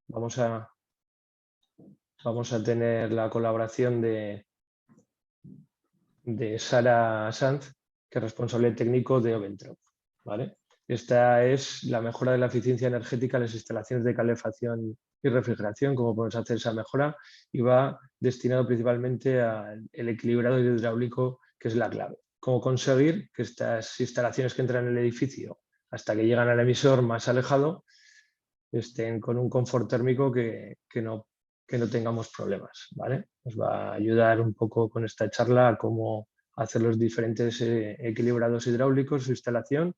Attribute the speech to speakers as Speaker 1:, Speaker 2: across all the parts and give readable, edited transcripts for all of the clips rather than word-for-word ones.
Speaker 1: vamos a tener la colaboración de Sara Sanz, que es responsable técnico de Oventrop, ¿vale? Esta es la mejora de la eficiencia energética en las instalaciones de calefacción y refrigeración, cómo podemos hacer esa mejora, y va destinado principalmente al equilibrado hidráulico, que es la clave. Cómo conseguir que estas instalaciones que entran en el edificio hasta que llegan al emisor más alejado estén con un confort térmico que no tengamos problemas, ¿vale? Nos va a ayudar un poco con esta charla a cómo hacer los diferentes equilibrados hidráulicos, su instalación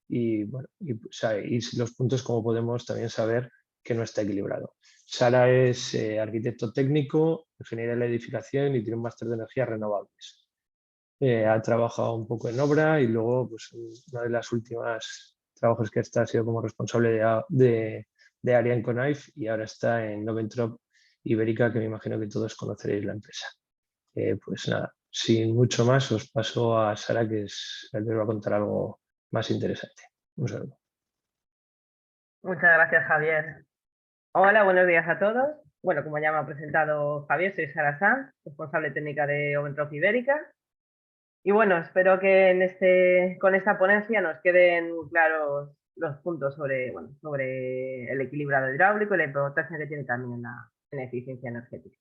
Speaker 1: y, bueno, y los puntos como podemos también saber que no está equilibrado. Sara es arquitecto técnico, ingeniero de la edificación y tiene un máster de energías renovables. Ha trabajado un poco en obra y luego, pues, una de las últimas trabajos que ha sido como responsable de área en Conaiff y ahora está en Noventrop Ibérica, que me imagino que todos conoceréis la empresa. Pues nada, sin mucho más, os paso a Sara, que os va a contar algo más interesante. Un saludo.
Speaker 2: Muchas gracias, Javier. Hola, buenos días a todos. Bueno, como ya me ha presentado Javier, soy Sara Sanz, responsable técnica de Oventrop Ibérica. Y bueno, espero que con esta ponencia nos queden claros los puntos sobre el equilibrado hidráulico y la importancia que tiene también en la eficiencia energética.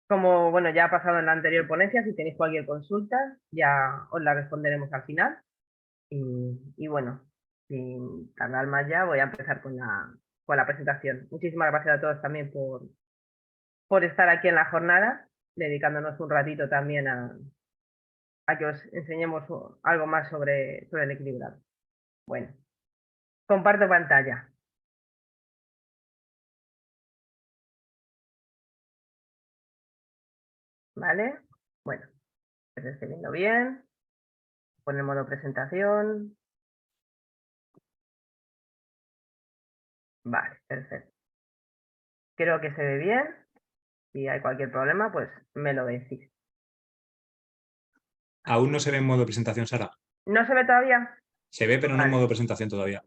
Speaker 2: Como bueno, ya ha pasado en la anterior ponencia, si tenéis cualquier consulta, ya os la responderemos al final. Y bueno, sin tardar más ya, voy a empezar con la presentación. Muchísimas gracias a todos también por estar aquí en la jornada, dedicándonos un ratito también a que os enseñemos algo más sobre el equilibrado. Bueno, comparto pantalla. ¿Vale? Bueno, que se esté viendo bien. Poner modo presentación. Vale, perfecto. Creo que se ve bien. Si hay cualquier problema, pues me lo decís.
Speaker 3: Aún no se ve en modo presentación, Sara.
Speaker 2: ¿No se ve todavía?
Speaker 3: Se ve, pero no en
Speaker 2: Vale.
Speaker 3: modo presentación todavía.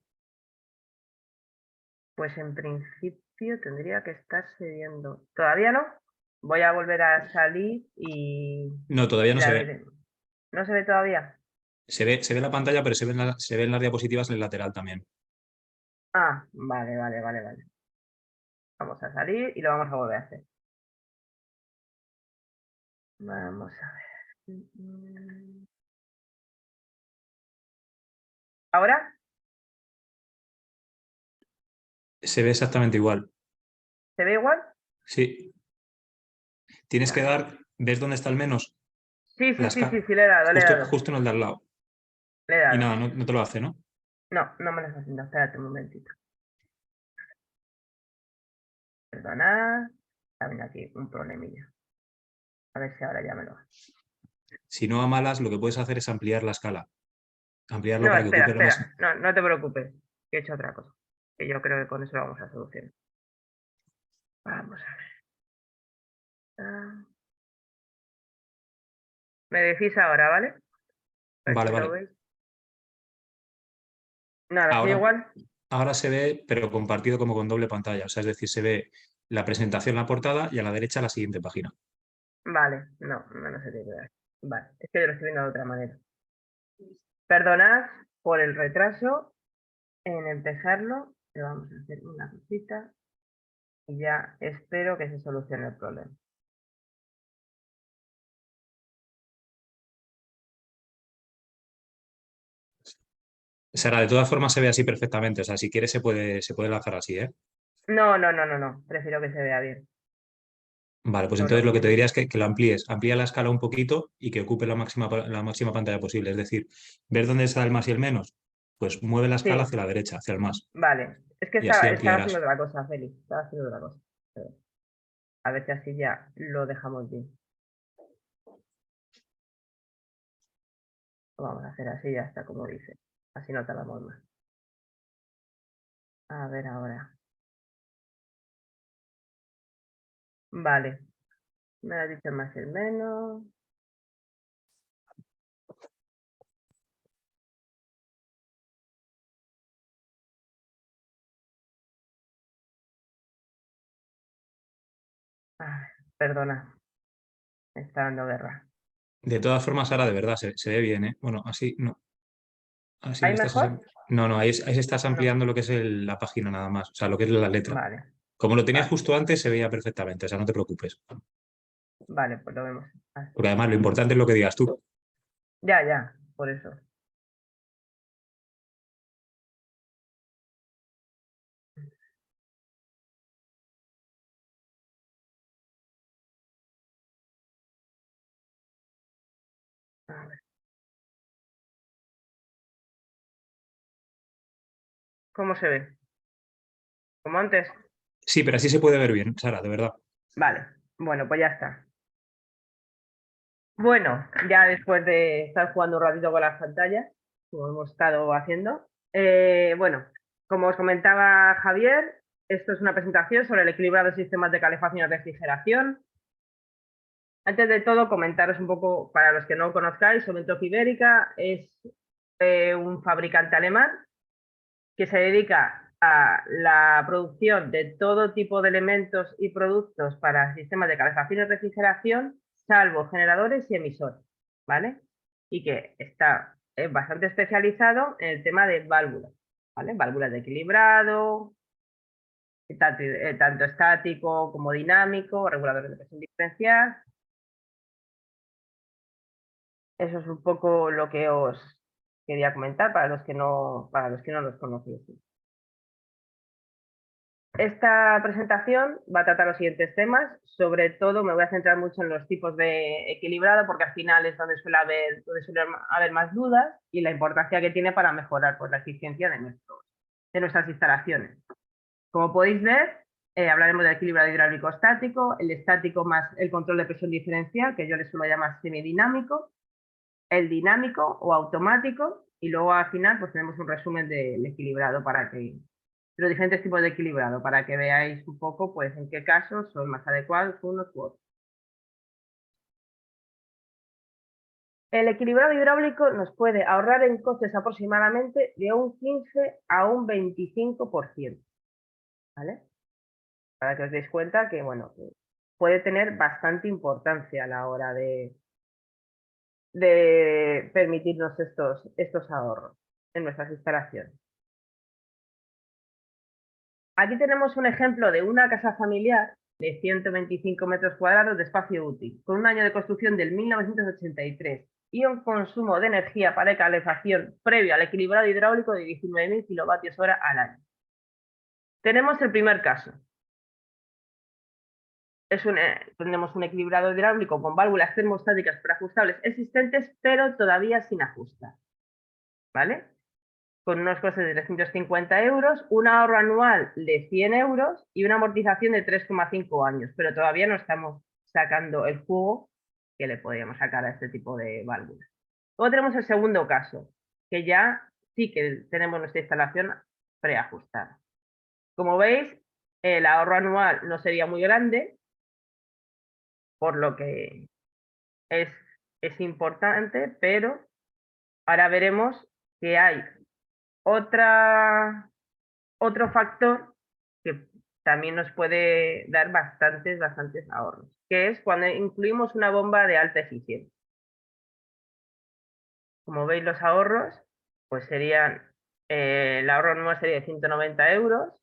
Speaker 2: Pues en principio tendría que estarse viendo. ¿Todavía no? Voy a volver a salir y...
Speaker 3: No, todavía no se ve.
Speaker 2: ¿No se ve todavía?
Speaker 3: Se ve la pantalla, pero se ven las diapositivas en el lateral también.
Speaker 2: Ah, vale. Vamos a salir y lo vamos a volver a hacer. Vamos a ver. ¿Ahora?
Speaker 3: Se ve exactamente igual.
Speaker 2: ¿Se ve igual?
Speaker 3: Sí. Tienes que dar... ¿Ves dónde está el menos?
Speaker 2: Sí, le he dado.
Speaker 3: Justo en el de al lado.
Speaker 2: Le he dado.
Speaker 3: Y nada, no te lo hace, ¿no?
Speaker 2: No me lo está haciendo. Espérate un momentito. Perdonad. También aquí un problemilla. A ver si ahora ya me lo hace.
Speaker 3: Si no, a malas, lo que puedes hacer es ampliar la escala. Ampliarlo
Speaker 2: No,
Speaker 3: para que ocupe
Speaker 2: espera.
Speaker 3: más.
Speaker 2: No te preocupes. Que he hecho otra cosa. Que yo creo que con eso lo vamos a solucionar. Vamos a ver. Me decís ahora, ¿vale? A ver si lo
Speaker 3: Vale.
Speaker 2: veis. Nada, ¿sigue igual?
Speaker 3: Ahora se ve, pero compartido como con doble pantalla. O sea, es decir, se ve la presentación, la portada y a la derecha la siguiente página.
Speaker 2: Vale, no se tiene que ver. Vale, es que yo lo estoy viendo de otra manera. Perdonad por el retraso en empezarlo, pero vamos a hacer una cosita y ya espero que se solucione el problema.
Speaker 3: Sara, de todas formas se ve así perfectamente. O sea, si quieres se puede lanzar así, ¿eh?
Speaker 2: No. Prefiero que se vea bien.
Speaker 3: Vale, pues entonces lo que te diría es que lo amplíes. Amplía la escala un poquito y que ocupe la máxima pantalla posible. Es decir, ¿ves dónde está el más y el menos? Pues mueve la escala hacia la derecha, hacia el más.
Speaker 2: Vale, es que
Speaker 3: Y así
Speaker 2: estaba
Speaker 3: ampliarás.
Speaker 2: haciendo otra cosa, Félix. Estaba haciendo otra cosa. A ver si así ya lo dejamos bien. Vamos a hacer así, ya está, como dice. Así no tardamos más. A ver ahora. Vale. Me lo ha dicho más y el menos. Perdona, me está dando guerra.
Speaker 3: De todas formas, ahora de verdad se ve bien, ¿eh? Bueno, así no. Así
Speaker 2: ¿Hay
Speaker 3: le estás...
Speaker 2: mejor?
Speaker 3: No, no, ahí se estás
Speaker 2: No.
Speaker 3: ampliando lo que es la página nada más, o sea, lo que es la letra.
Speaker 2: Vale,
Speaker 3: Como lo tenías
Speaker 2: vale,
Speaker 3: justo antes, se veía perfectamente, o sea, no te preocupes.
Speaker 2: vale, pues lo vemos así.
Speaker 3: Porque además lo importante es lo que digas tú.
Speaker 2: Ya, por eso. A ver. ¿Cómo se ve? ¿Como antes?
Speaker 3: Sí, pero así se puede ver bien, Sara, de verdad.
Speaker 2: Vale, bueno, pues ya está. Bueno, ya después de estar jugando un ratito con las pantallas, como hemos estado haciendo, bueno, como os comentaba Javier, esto es una presentación sobre el equilibrado de sistemas de calefacción y refrigeración. Antes de todo, comentaros un poco, para los que no conozcáis, Oventrop Ibérica es un fabricante alemán que se dedica a la producción de todo tipo de elementos y productos para sistemas de calefacción y refrigeración, salvo generadores y emisores, ¿vale? Y que está bastante especializado en el tema de válvulas, ¿vale? Válvulas de equilibrado, tanto estático como dinámico, reguladores de presión diferencial. Eso es un poco lo que os quería comentar para los que no los conociesen. Esta presentación va a tratar los siguientes temas. Sobre todo me voy a centrar mucho en los tipos de equilibrado, porque al final es donde suele haber más dudas y la importancia que tiene para mejorar pues, la eficiencia de nuestras instalaciones. Como podéis ver, hablaremos del equilibrado hidráulico estático, el estático más el control de presión diferencial, que yo le suelo llamar semidinámico, el dinámico o automático, y luego al final pues tenemos un resumen del equilibrado para que los diferentes tipos de equilibrado, para que veáis un poco pues en qué casos son más adecuados unos u otros. El equilibrado hidráulico nos puede ahorrar en costes aproximadamente de un 15 a un 25%, ¿vale? Para que os deis cuenta que, bueno, puede tener bastante importancia a la hora de permitirnos estos ahorros en nuestras instalaciones. Aquí tenemos un ejemplo de una casa familiar de 125 metros cuadrados de espacio útil, con un año de construcción del 1983 y un consumo de energía para calefacción previo al equilibrado hidráulico de 19.000 kilovatios hora al año. Tenemos el primer caso. Tenemos un equilibrado hidráulico con válvulas termostáticas preajustables existentes, pero todavía sin ajustar, ¿vale? Con unos costes de 350 euros, un ahorro anual de 100 euros y una amortización de 3,5 años, pero todavía no estamos sacando el jugo que le podríamos sacar a este tipo de válvulas. Luego tenemos el segundo caso, que ya sí que tenemos nuestra instalación preajustada. Como veis, el ahorro anual no sería muy grande, por lo que es importante, pero ahora veremos que hay otro factor que también nos puede dar bastantes ahorros, que es cuando incluimos una bomba de alta eficiencia. Como veis, los ahorros, pues serían, el ahorro anual sería de 190 euros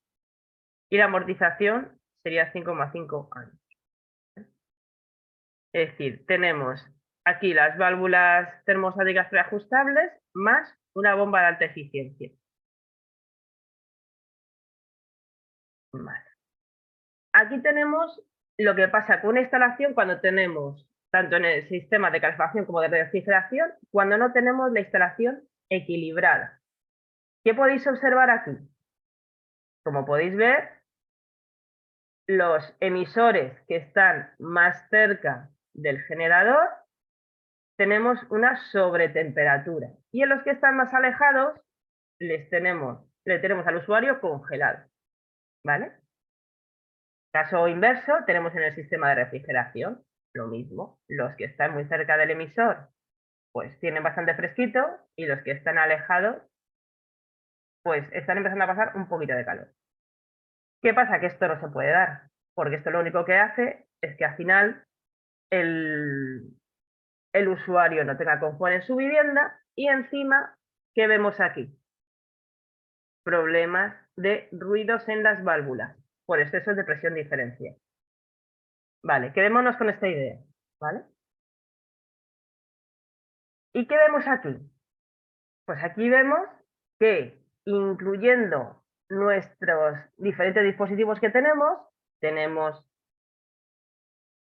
Speaker 2: y la amortización sería 5,5 años. Es decir, tenemos aquí las válvulas termostáticas preajustables más una bomba de alta eficiencia. Vale. Aquí tenemos lo que pasa con una instalación cuando tenemos, tanto en el sistema de calefacción como de refrigeración, cuando no tenemos la instalación equilibrada. ¿Qué podéis observar aquí? Como podéis ver, los emisores que están más cerca del generador tenemos una sobretemperatura y en los que están más alejados le tenemos al usuario congelado, ¿vale? Caso inverso, tenemos en el sistema de refrigeración lo mismo. Los que están muy cerca del emisor, pues tienen bastante fresquito y los que están alejados, pues están empezando a pasar un poquito de calor. ¿Qué pasa? Que esto no se puede dar, porque esto lo único que hace es que al final el usuario no tenga confort en su vivienda y encima, ¿qué vemos aquí? Problemas de ruidos en las válvulas por excesos de presión diferencial. Vale, quedémonos con esta idea, ¿vale? ¿Y qué vemos aquí? Pues aquí vemos que, incluyendo nuestros diferentes dispositivos que tenemos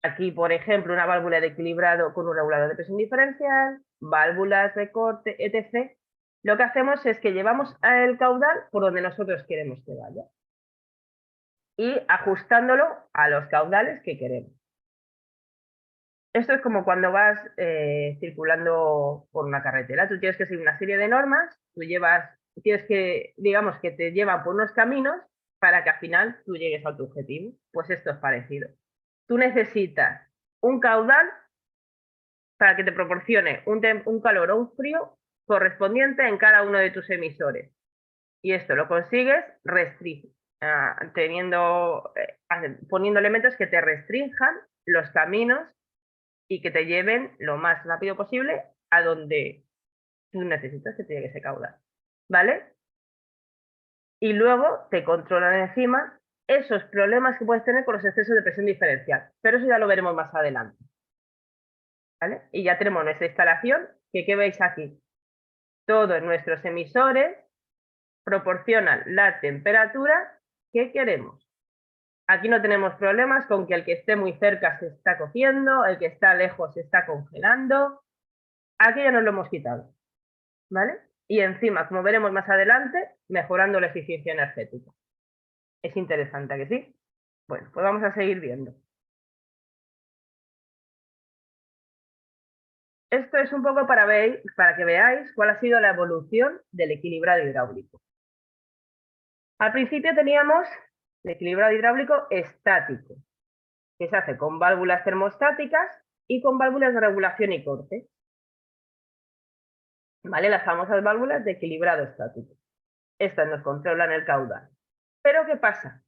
Speaker 2: aquí, por ejemplo, una válvula de equilibrado con un regulador de presión diferencial, válvulas de corte, etc. Lo que hacemos es que llevamos el caudal por donde nosotros queremos que vaya y ajustándolo a los caudales que queremos. Esto es como cuando vas circulando por una carretera. Tú tienes que seguir una serie de normas, tienes que, digamos, que te llevan por unos caminos para que al final tú llegues a tu objetivo. Pues esto es parecido. Tú necesitas un caudal para que te proporcione un calor o un frío correspondiente en cada uno de tus emisores. Y esto lo consigues poniendo elementos que te restrinjan los caminos y que te lleven lo más rápido posible a donde tú necesitas que te llegue ese caudal, ¿vale? Y luego te controlan encima esos problemas que puedes tener con los excesos de presión diferencial, pero eso ya lo veremos más adelante, ¿vale? Y ya tenemos nuestra instalación, que ¿qué veis aquí? Todos nuestros emisores proporcionan la temperatura que queremos. Aquí no tenemos problemas con que el que esté muy cerca se está cociendo, el que está lejos se está congelando. Aquí ya nos lo hemos quitado, ¿vale? Y encima, como veremos más adelante, mejorando la eficiencia energética. Es interesante, ¿a que sí? Bueno, pues vamos a seguir viendo. Esto es un poco para que veáis cuál ha sido la evolución del equilibrado hidráulico. Al principio teníamos el equilibrado hidráulico estático, que se hace con válvulas termostáticas y con válvulas de regulación y corte. ¿Vale? Las famosas válvulas de equilibrado estático. Estas nos controlan el caudal. Pero ¿qué pasa?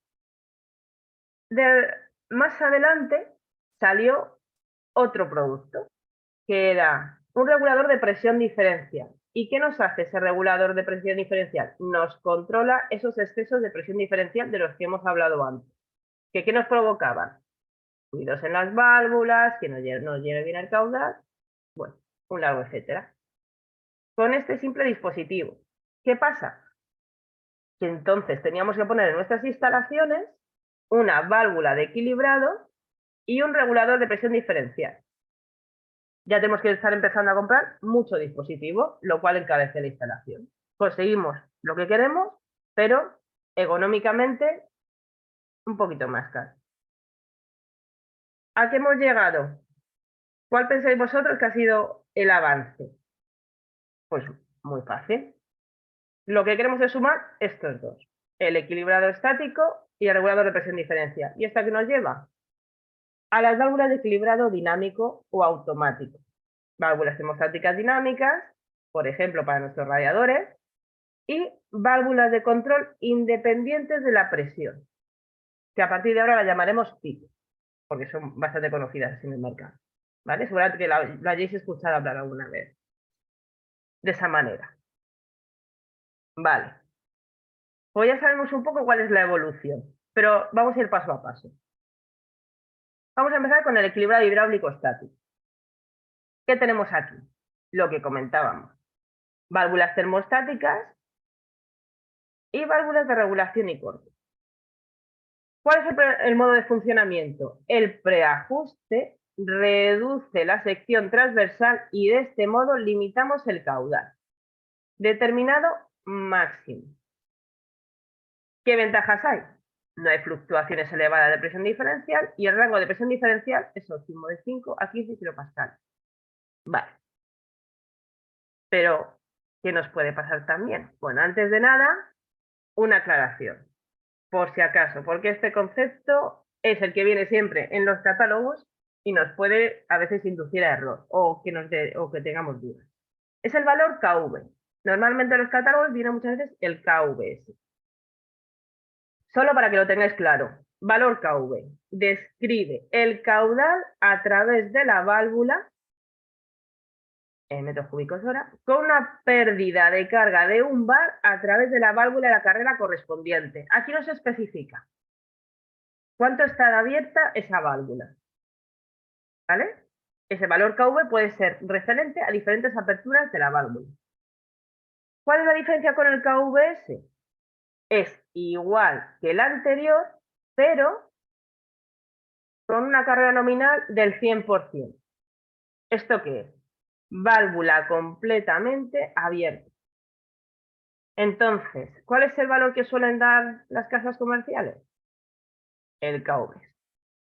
Speaker 2: Más adelante salió otro producto, que era un regulador de presión diferencial. ¿Y qué nos hace ese regulador de presión diferencial? Nos controla esos excesos de presión diferencial de los que hemos hablado antes. ¿Qué nos provocaban? Ruidos en las válvulas, que no llegue bien el caudal, bueno, un largo etcétera. Con este simple dispositivo. ¿Qué pasa? Que entonces teníamos que poner en nuestras instalaciones una válvula de equilibrado y un regulador de presión diferencial. Ya tenemos que estar empezando a comprar mucho dispositivo, lo cual encarece la instalación. Conseguimos lo que queremos, pero económicamente un poquito más caro. ¿A qué hemos llegado? ¿Cuál pensáis vosotros que ha sido el avance? Pues muy fácil. Lo que queremos es sumar estos dos, el equilibrado estático y el regulador de presión diferencial. ¿Y esta qué nos lleva? A las válvulas de equilibrado dinámico o automático. Válvulas termostáticas dinámicas, por ejemplo, para nuestros radiadores, y válvulas de control independientes de la presión, que a partir de ahora las llamaremos PIC, porque son bastante conocidas en el mercado. ¿Vale? Seguramente que la hayáis escuchado hablar alguna vez. De esa manera. Vale. Pues ya sabemos un poco cuál es la evolución, pero vamos a ir paso a paso. Vamos a empezar con el equilibrado hidráulico estático. ¿Qué tenemos aquí? Lo que comentábamos. Válvulas termostáticas y válvulas de regulación y corte. ¿Cuál es el modo de funcionamiento? El preajuste reduce la sección transversal y de este modo limitamos el caudal. Determinado máximo. ¿Qué ventajas hay? No hay fluctuaciones elevadas de presión diferencial y el rango de presión diferencial es óptimo de 5 a 15 kilopascales. Vale. Pero, ¿qué nos puede pasar también? Bueno, antes de nada, una aclaración. Por si acaso, porque este concepto es el que viene siempre en los catálogos y nos puede a veces inducir a error o que tengamos dudas. Es el valor KV. Normalmente en los catálogos viene muchas veces el KVS. Solo para que lo tengáis claro. Valor KV describe el caudal a través de la válvula en metros cúbicos hora con una pérdida de carga de 1 bar a través de la válvula de la carrera correspondiente. Aquí no se especifica cuánto está abierta esa válvula. ¿Vale? Ese valor KV puede ser referente a diferentes aperturas de la válvula. ¿Cuál es la diferencia con el KVS? Es igual que el anterior, pero con una carga nominal del 100%. ¿Esto qué es? Válvula completamente abierta. Entonces, ¿cuál es el valor que suelen dar las casas comerciales? El KVS.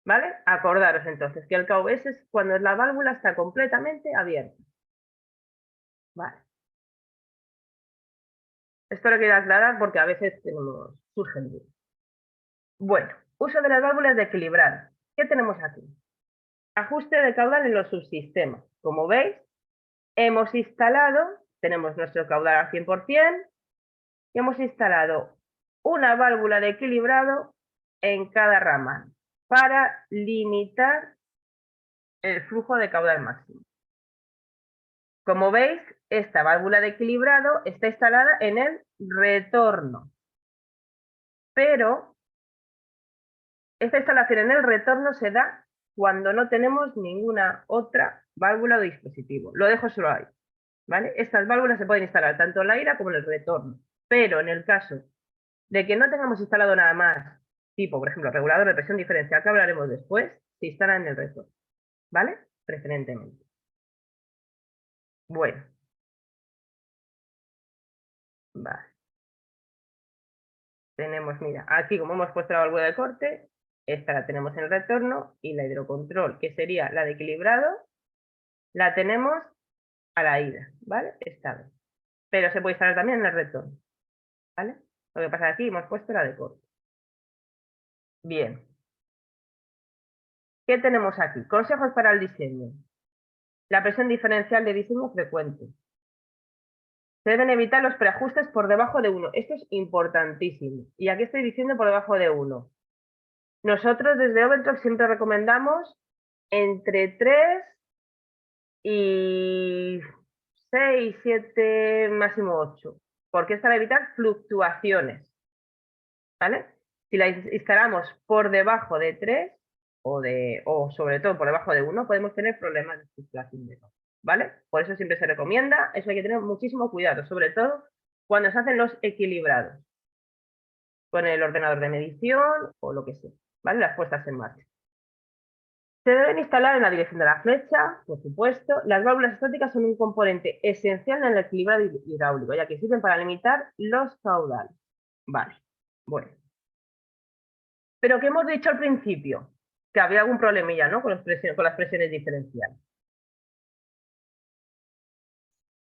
Speaker 2: ¿Vale? Acordaros entonces que el KVS es cuando la válvula está completamente abierta. Vale. Esto lo quiero aclarar porque a veces surgen dudas. Bueno, uso de las válvulas de equilibrar. ¿Qué tenemos aquí? Ajuste de caudal en los subsistemas. Como veis, hemos instalado, tenemos nuestro caudal al 100% y hemos instalado una válvula de equilibrado en cada ramal para limitar el flujo de caudal máximo. Como veis, esta válvula de equilibrado está instalada en el retorno, pero esta instalación en el retorno se da cuando no tenemos ninguna otra válvula o dispositivo. Lo dejo solo ahí, ¿vale? Estas válvulas se pueden instalar tanto en la ida como en el retorno, pero en el caso de que no tengamos instalado nada más, tipo, por ejemplo, regulador de presión diferencial, que hablaremos después, se instala en el retorno, ¿vale? Preferentemente. Bueno. Vale. Tenemos, mira, aquí como hemos puesto la válvula de corte, esta la tenemos en el retorno y la hidrocontrol, que sería la de equilibrado, la tenemos a la ida, ¿vale? Esta vez. Pero se puede instalar también en el retorno, ¿vale? Lo que pasa es que aquí hemos puesto la de corte. Bien. ¿Qué tenemos aquí? Consejos para el diseño. La presión diferencial de diseño frecuente. Se deben evitar los preajustes por debajo de 1. Esto es importantísimo. Y aquí estoy diciendo por debajo de 1. Nosotros desde Oventrox siempre recomendamos entre 3 y 6, 7, máximo 8. Porque es para evitar fluctuaciones. ¿Vale? Si la instalamos por debajo de 3 o sobre todo por debajo de 1, podemos tener problemas de fluctuación de caudal. ¿Vale? Por eso siempre se recomienda, eso hay que tener muchísimo cuidado, sobre todo cuando se hacen los equilibrados con el ordenador de medición o lo que sea, ¿vale? Las puestas en marcha. Se deben instalar en la dirección de la flecha, por supuesto. Las válvulas estáticas son un componente esencial en el equilibrado hidráulico, ya que sirven para limitar los caudales. Vale, bueno. Pero ¿qué hemos dicho al principio? Que había algún problemilla, ¿no? Con las presiones diferenciales.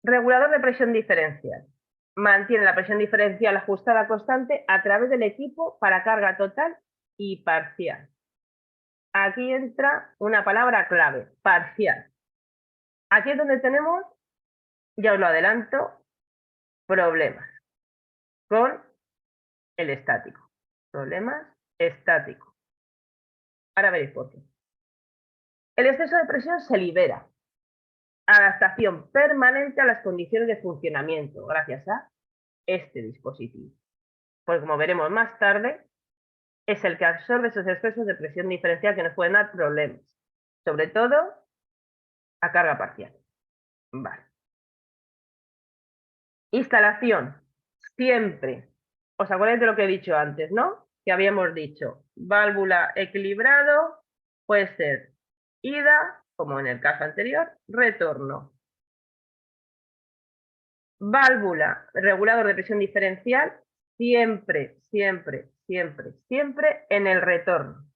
Speaker 2: Regulador de presión diferencial. Mantiene la presión diferencial ajustada constante a través del equipo para carga total y parcial. Aquí entra una palabra clave, parcial. Aquí es donde tenemos, ya os lo adelanto, problemas con el estático. Problemas estáticos. Ahora veréis por qué. El exceso de presión se libera. Adaptación permanente a las condiciones de funcionamiento gracias a este dispositivo. Pues como veremos más tarde, es el que absorbe esos excesos de presión diferencial que nos pueden dar problemas, sobre todo a carga parcial. Vale. Instalación. Siempre. ¿Os acordáis de lo que he dicho antes, no? Que habíamos dicho, válvula equilibrado puede ser ida, como en el caso anterior, retorno. Válvula, regulador de presión diferencial, siempre, siempre, siempre, siempre en el retorno.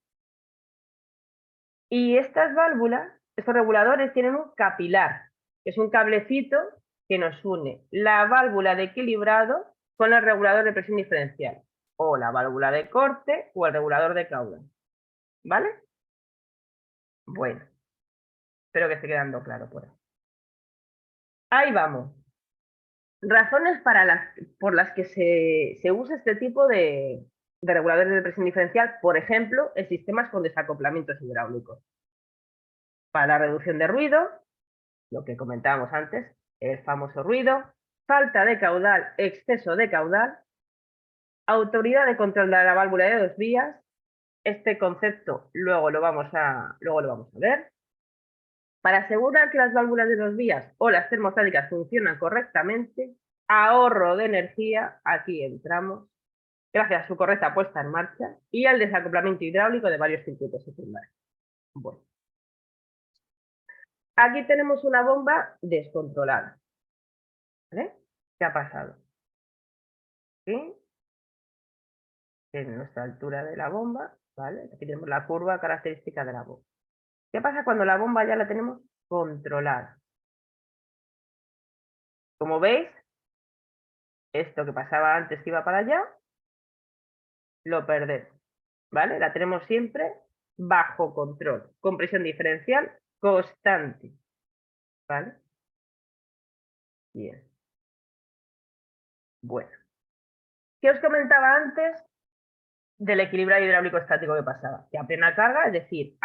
Speaker 2: Y estas válvulas, estos reguladores tienen un capilar, que es un cablecito que nos une la válvula de equilibrado con el regulador de presión diferencial, o la válvula de corte o el regulador de caudal. ¿Vale? Bueno, espero que esté quedando claro por ahí. Ahí vamos. Razones por las que se usa este tipo de de reguladores de presión diferencial, por ejemplo, en sistemas con desacoplamientos hidráulicos. Para la reducción de ruido, lo que comentábamos antes, el famoso ruido, falta de caudal, exceso de caudal, autoridad de control de la válvula de 2 vías. Este concepto luego lo vamos a ver. Para asegurar que las válvulas de 2 vías o las termostáticas funcionan correctamente, ahorro de energía, aquí entramos, gracias a su correcta puesta en marcha y al desacoplamiento hidráulico de varios circuitos secundarios. Bueno. Aquí tenemos una bomba descontrolada. ¿Vale? ¿Qué ha pasado? ¿Sí? En nuestra altura de la bomba, ¿vale? Aquí tenemos la curva característica de la bomba. ¿Qué pasa cuando la bomba ya la tenemos controlada? Como veis, esto que pasaba antes que iba para allá, lo perdemos, ¿vale? La tenemos siempre bajo control, con presión diferencial constante, ¿vale? Bien. Bueno. ¿Qué os comentaba antes del equilibrado hidráulico estático que pasaba? Que a plena carga, es decir,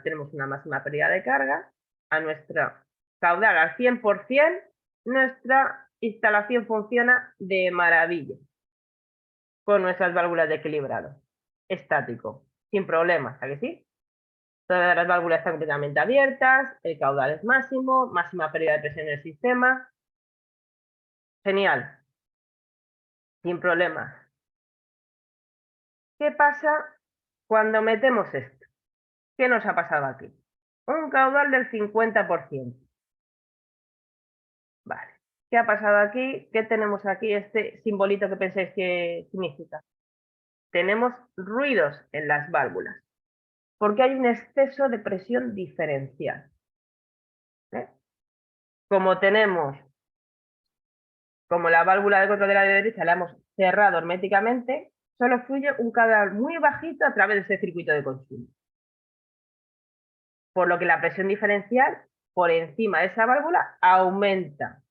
Speaker 2: tenemos una máxima pérdida de carga, a nuestra caudal al 100%, nuestra instalación funciona de maravilla con nuestras válvulas de equilibrado estático, sin problemas, ¿a que sí? Todas las válvulas están completamente abiertas, el caudal es máximo, máxima pérdida de presión en el sistema. Genial, sin problemas. ¿Qué pasa cuando metemos esto? ¿Qué nos ha pasado aquí? Un caudal del 50%. Vale. ¿Qué ha pasado aquí? ¿Qué tenemos aquí? Este simbolito que pensáis que significa. Tenemos ruidos en las válvulas, porque hay un exceso de presión diferencial. Como la válvula de control de la derecha la hemos cerrado herméticamente, solo fluye un caudal muy bajito a través de ese circuito de consumo. Por lo que la presión diferencial por encima de esa válvula aumenta.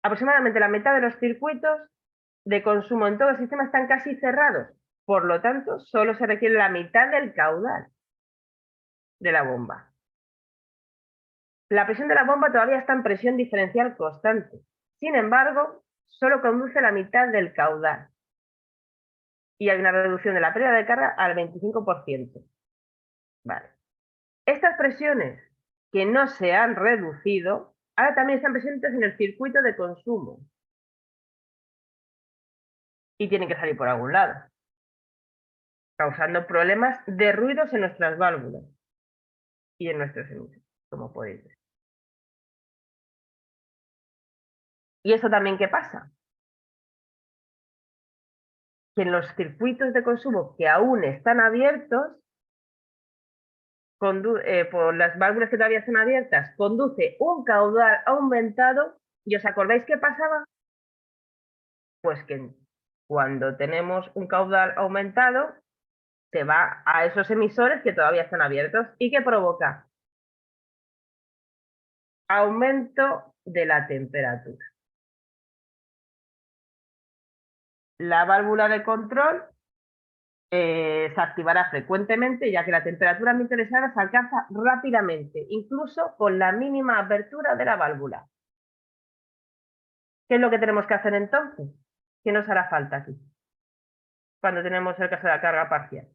Speaker 2: Aproximadamente la mitad de los circuitos de consumo en todo el sistema están casi cerrados. Por lo tanto, solo se requiere la mitad del caudal de la bomba. La presión de la bomba todavía está en presión diferencial constante. Sin embargo, solo conduce la mitad del caudal. Y hay una reducción de la pérdida de carga al 25%. Vale. Estas presiones que no se han reducido, ahora también están presentes en el circuito de consumo. Y tienen que salir por algún lado, causando problemas de ruidos en nuestras válvulas y en nuestros emisores, como podéis ver. ¿Y eso también qué pasa? Que en los circuitos de consumo que aún están abiertos, por las válvulas que todavía están abiertas, conduce un caudal aumentado. ¿Y os acordáis qué pasaba? Pues que cuando tenemos un caudal aumentado, se va a esos emisores que todavía están abiertos. ¿Y qué provoca? Aumento de la temperatura. La válvula de control se activará frecuentemente, ya que la temperatura ambiente deseada se alcanza rápidamente, incluso con la mínima apertura de la válvula. ¿Qué es lo que tenemos que hacer entonces? ¿Qué nos hará falta aquí? Cuando tenemos el caso de la carga parcial.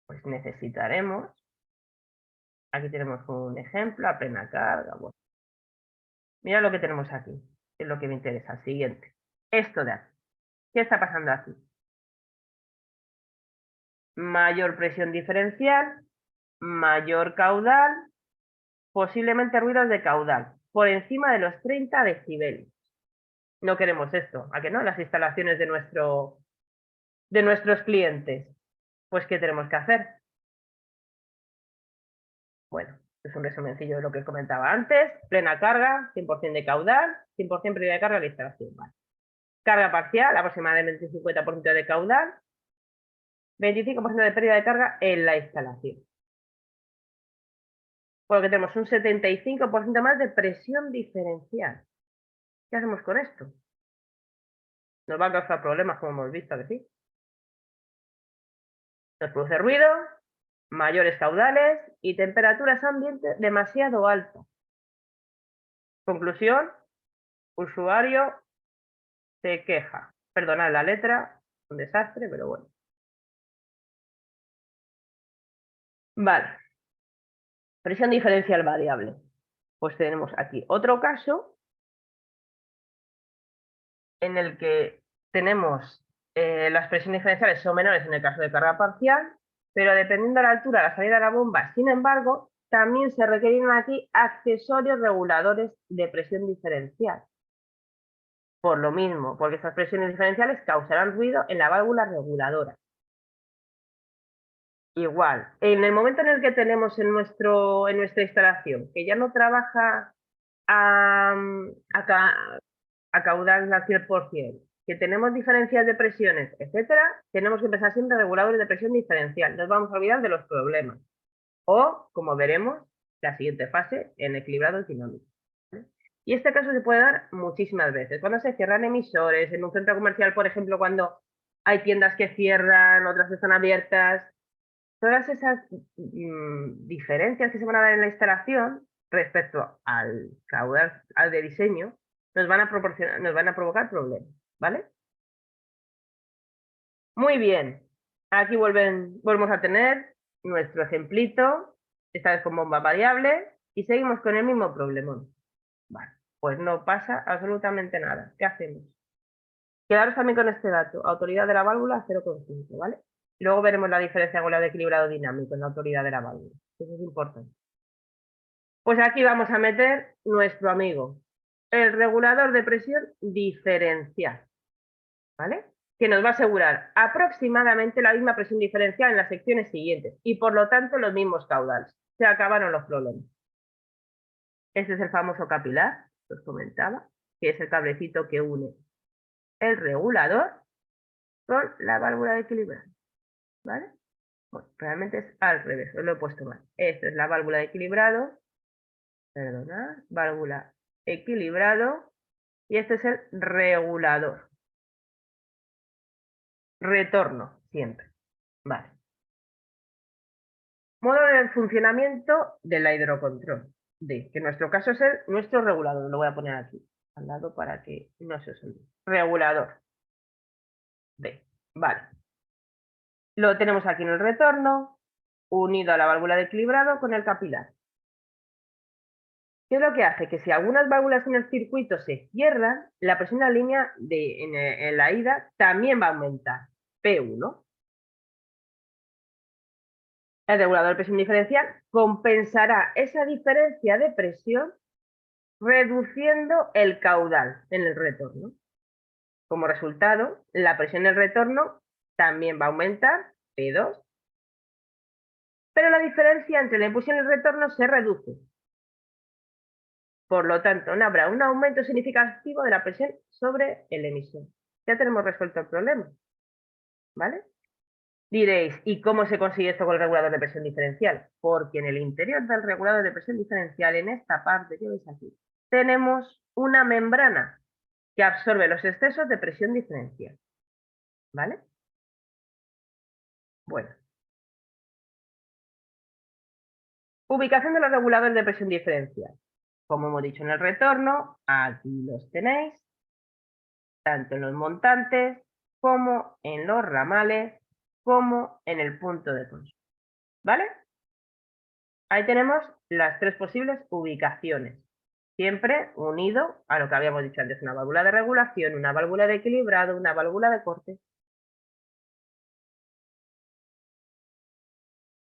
Speaker 2: Pues necesitaremos, aquí tenemos un ejemplo, a plena carga. Bueno, mira lo que tenemos aquí, es lo que me interesa. Siguiente. Esto de aquí. ¿Qué está pasando aquí? Mayor presión diferencial, mayor caudal, posiblemente ruidos de caudal, por encima de los 30 decibelios. No queremos esto, ¿a que no? Las instalaciones de nuestros clientes. Pues, ¿qué tenemos que hacer? Bueno, es un resumencillo de lo que comentaba antes. Plena carga, 100% de caudal, 100% pérdida de carga de la instalación. Vale. Carga parcial, aproximadamente 50% de caudal, 25% de pérdida de carga en la instalación. Por lo que tenemos un 75% más de presión diferencial. ¿Qué hacemos con esto? nos va a causar problemas, como hemos visto que sí. Nos produce ruido, mayores caudales y temperaturas ambiente demasiado altas. Conclusión, usuario se queja. Perdonad la letra, un desastre, pero bueno. Vale. Presión diferencial variable. Pues tenemos aquí otro caso en el que tenemos las presiones diferenciales son menores en el caso de carga parcial, pero dependiendo de la altura de la salida de la bomba, sin embargo, también se requieren aquí accesorios reguladores de presión diferencial. Por lo mismo, porque estas presiones diferenciales causarán ruido en la válvula reguladora. Igual, en el momento en el que tenemos en nuestra instalación, que ya no trabaja a caudal al 100%, que tenemos diferencias de presiones, etcétera, tenemos que empezar siempre reguladores de presión diferencial. Nos vamos a olvidar de los problemas. O, como veremos, la siguiente fase en equilibrado dinámico. Y este caso se puede dar muchísimas veces. Cuando se cierran emisores, en un centro comercial, por ejemplo, cuando hay tiendas que cierran, otras que están abiertas, todas esas diferencias que se van a dar en la instalación respecto al caudal de diseño nos van a provocar problemas, ¿vale? Muy bien. Aquí volvemos a tener nuestro ejemplito, esta vez con bomba variable, y seguimos con el mismo problemón. Vale, pues no pasa absolutamente nada. ¿Qué hacemos? Quedaros también con este dato, autoridad de la válvula 0,5, ¿vale? Luego veremos la diferencia con la de equilibrado dinámico en la autoridad de la válvula. Eso es importante. Pues aquí vamos a meter nuestro amigo, el regulador de presión diferencial, ¿vale? Que nos va a asegurar aproximadamente la misma presión diferencial en las secciones siguientes y por lo tanto los mismos caudales. Se acabaron los problemas. Este es el famoso capilar, que os comentaba, que es el cablecito que une el regulador con la válvula de equilibrado, ¿vale? Bueno, realmente es al revés, os lo he puesto mal. Esta es la válvula de equilibrado, perdonad, válvula equilibrado, y este es el regulador. Retorno, siempre. Vale. Modo de funcionamiento de la hidrocontrol. D, que en nuestro caso es nuestro regulador. Lo voy a poner aquí, al lado para que no se os olvide. Regulador. D. Vale. Lo tenemos aquí en el retorno, unido a la válvula de equilibrado con el capilar. ¿Qué es lo que hace? Que si algunas válvulas en el circuito se cierran, la presión en la línea en la ida también va a aumentar. P1. El regulador de presión diferencial compensará esa diferencia de presión reduciendo el caudal en el retorno. Como resultado, la presión en el retorno también va a aumentar, P2, pero la diferencia entre la impulsión y el retorno se reduce. Por lo tanto, no habrá un aumento significativo de la presión sobre el emisor. Ya tenemos resuelto el problema, ¿vale? Diréis, ¿y cómo se consigue esto con el regulador de presión diferencial? Porque en el interior del regulador de presión diferencial, en esta parte que veis aquí, tenemos una membrana que absorbe los excesos de presión diferencial, ¿vale? Bueno. Ubicación de los reguladores de presión diferencial. Como hemos dicho en el retorno, aquí los tenéis, tanto en los montantes, como en los ramales, como en el punto de consumo, ¿vale? Ahí tenemos las tres posibles ubicaciones, siempre unido a lo que habíamos dicho antes, una válvula de regulación, una válvula de equilibrado, una válvula de corte.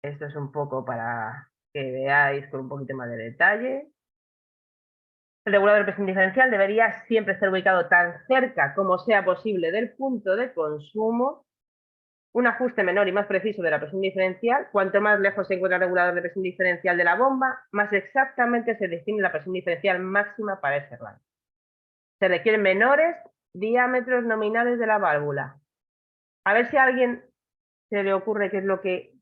Speaker 2: Esto es un poco para que veáis con un poquito más de detalle. El regulador de presión diferencial debería siempre estar ubicado tan cerca como sea posible del punto de consumo. Un ajuste menor y más preciso de la presión diferencial, cuanto más lejos se encuentra el regulador de presión diferencial de la bomba, más exactamente se define la presión diferencial máxima para ese rango. Se requieren menores diámetros nominales de la válvula. A ver si a alguien se le ocurre qué es lo que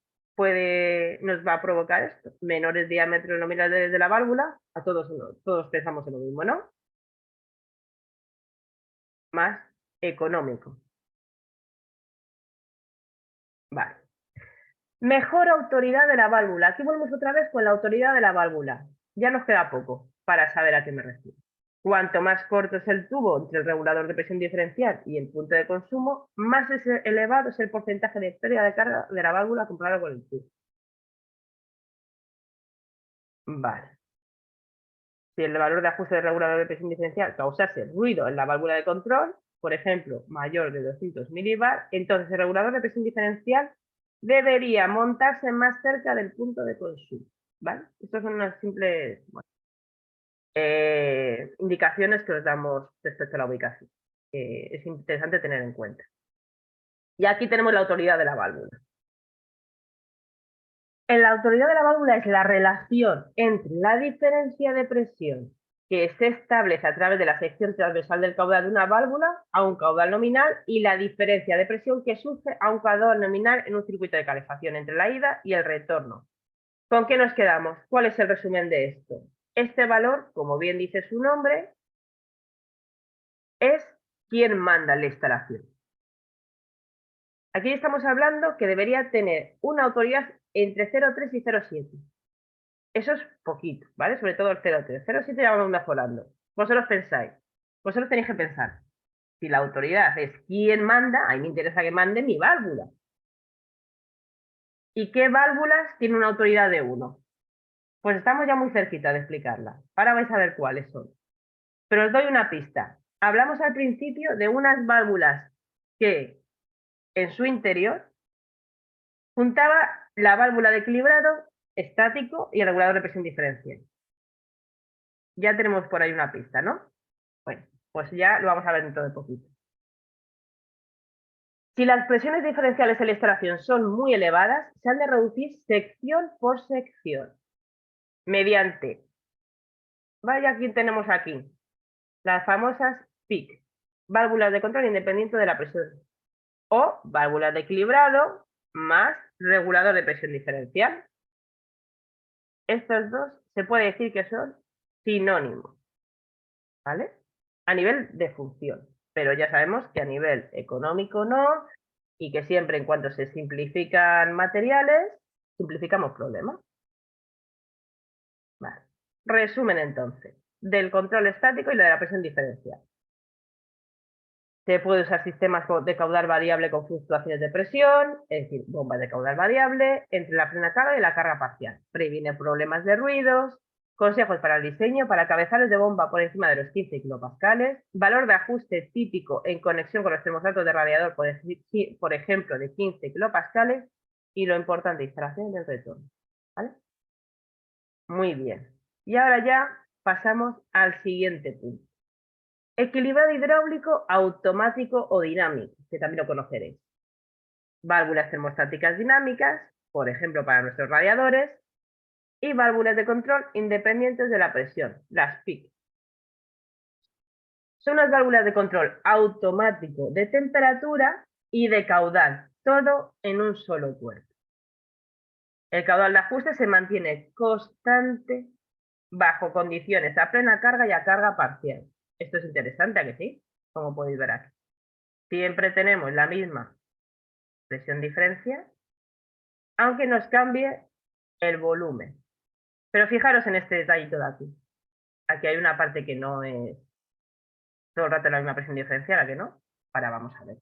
Speaker 2: nos va a provocar esto. Menores diámetros nominales de la válvula, a todos pensamos en lo mismo, ¿no? Más económico. Vale. Mejor autoridad de la válvula. Aquí volvemos otra vez con la autoridad de la válvula. Ya nos queda poco para saber a qué me refiero. Cuanto más corto es el tubo entre el regulador de presión diferencial y el punto de consumo, más elevado es el porcentaje de pérdida de carga de la válvula comparado con el tubo. Vale. Si el valor de ajuste del regulador de presión diferencial causase ruido en la válvula de control, por ejemplo, mayor de 200 milibar, entonces el regulador de presión diferencial debería montarse más cerca del punto de consumo. ¿Vale? Estas son unas simples indicaciones que os damos respecto a la ubicación. Es interesante tener en cuenta. Y aquí tenemos la autoridad de la válvula. En la autoridad de la válvula es la relación entre la diferencia de presión que se establece a través de la sección transversal del caudal de una válvula a un caudal nominal y la diferencia de presión que sufre a un caudal nominal en un circuito de calefacción entre la ida y el retorno. ¿Con qué nos quedamos? ¿Cuál es el resumen de esto? Este valor, como bien dice su nombre, es quien manda en la instalación. Aquí estamos hablando que debería tener una autoridad entre 0,3 y 0,7. Eso es poquito, ¿vale? Sobre todo el 0,3. 0,7 ya vamos mejorando. Vosotros pensáis, vosotros tenéis que pensar, si la autoridad es quien manda, a mí me interesa que mande mi válvula. ¿Y qué válvulas tienen una autoridad de 1? Pues estamos ya muy cerquita de explicarla. Ahora vais a ver cuáles son. Pero os doy una pista. Hablamos al principio de unas válvulas que en su interior juntaba la válvula de equilibrado estático y el regulador de presión diferencial. Ya tenemos por ahí una pista, ¿no? Bueno, pues ya lo vamos a ver dentro de poquito. Si las presiones diferenciales en la instalación son muy elevadas, se han de reducir sección por sección mediante, vaya, aquí tenemos aquí, las famosas PIC, válvulas de control independiente de la presión, o válvulas de equilibrado más regulador de presión diferencial. Estos dos se puede decir que son sinónimos, ¿vale? A nivel de función, pero ya sabemos que a nivel económico no, y que siempre en cuanto se simplifican materiales, simplificamos problemas. Vale. Resumen entonces, del control estático y de la presión diferencial. Se puede usar sistemas de caudal variable con fluctuaciones de presión, es decir, bombas de caudal variable, entre la plena carga y la carga parcial. Previene problemas de ruidos. Consejos para el diseño: para cabezales de bomba por encima de los 15 kilopascales. Valor de ajuste típico en conexión con los termostatos de radiador, por ejemplo, de 15 kilopascales. Y lo importante, instalación del retorno. ¿Vale? Muy bien. Y ahora ya pasamos al siguiente punto. Equilibrado hidráulico automático o dinámico, que también lo conoceréis. Válvulas termostáticas dinámicas, por ejemplo, para nuestros radiadores, y válvulas de control independientes de la presión, las PIC. Son unas válvulas de control automático de temperatura y de caudal, todo en un solo cuerpo. El caudal de ajuste se mantiene constante bajo condiciones a plena carga y a carga parcial. Esto es interesante, ¿a que sí? Como podéis ver aquí. Siempre tenemos la misma presión diferencial, aunque nos cambie el volumen. Pero fijaros en este detallito de aquí. Aquí hay una parte que no es todo el rato la misma presión diferencial, ¿a que no? Ahora vamos a ver.